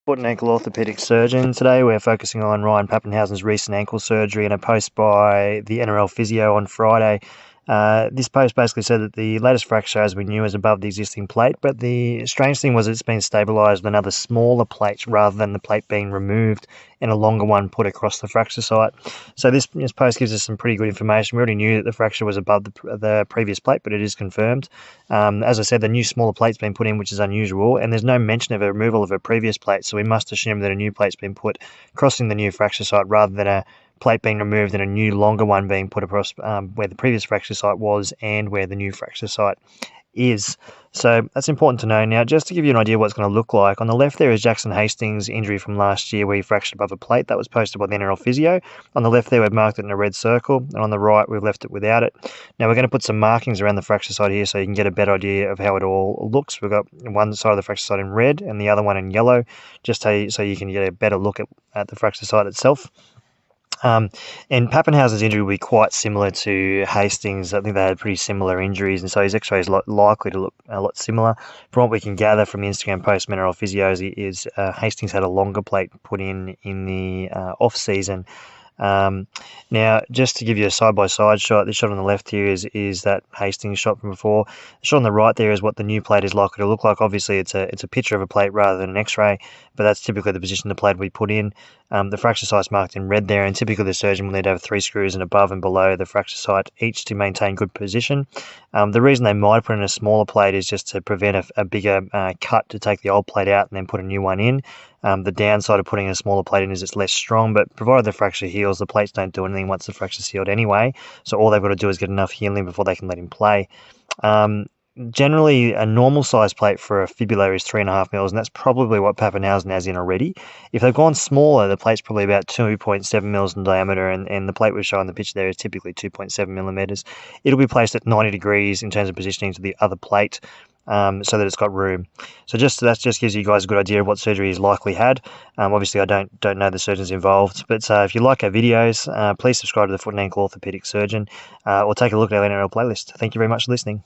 Foot and ankle orthopedic surgeon. Today we're focusing on Ryan Papenhuyzen's recent ankle surgery and a post by the NRL physio on Friday. This post basically said that the latest fracture, as we knew, is above the existing plate, but the strange thing was it's been stabilised with another smaller plate rather than the plate being removed and a longer one put across the fracture site. So this post gives us some pretty good information. We already knew that the fracture was above the previous plate, but it is confirmed. As I said, the new smaller plate's been put in, which is unusual, and there's no mention of a removal of a previous plate, so we must assume that a new plate's been put crossing the new fracture site rather than a plate being removed and a new longer one being put across where the previous fracture site was and where the new fracture site is. So that's important to know. Now, just to give you an idea what it's going to look like, on the left there is Jackson Hastings' injury from last year where he fractured above a plate. That was posted by the NRL physio. On the left there we've marked it in a red circle, and on the right we've left it without it. Now we're going to put some markings around the fracture site here so you can get a better idea of how it all looks. We've got one side of the fracture site in red and the other one in yellow, just so you can get a better look at the fracture site itself. And Papenhuyzen's injury will be quite similar to Hastings. I think they had pretty similar injuries, and so his X-ray is likely to look a lot similar. From what we can gather from the Instagram post, NRL physios, is Hastings had a longer plate put in the off-season. Now, just to give you a side-by-side shot, this shot on the left here is that Hastings shot from before. The shot on the right there is what the new plate is likely to look like. Obviously, it's a picture of a plate rather than an X-ray, but that's typically the position the plate we put in. The fracture site's marked in red there, and typically the surgeon will need to have 3 screws in above and below the fracture site each to maintain good position. The reason they might put in a smaller plate is just to prevent a bigger cut to take the old plate out and then put a new one in. The downside of putting a smaller plate in is it's less strong, but provided the fracture heals, the plates don't do anything once the fracture's healed anyway, so all they've got to do is get enough healing before they can let him play. Generally, a normal size plate for a fibula is 3.5 mils, and that's probably what Papenhuyzen has in already. If they've gone smaller, the plate's probably about 2.7 mils in diameter, and the plate we show on the picture there is typically 2.7 millimeters. It'll be placed at 90 degrees in terms of positioning to the other plate, so that it's got room. So that just gives you guys a good idea of what surgery he's likely had. Obviously, I don't know the surgeons involved, but if you like our videos, please subscribe to the Foot and Ankle Orthopedic Surgeon, or take a look at our NRL playlist. Thank you very much for listening.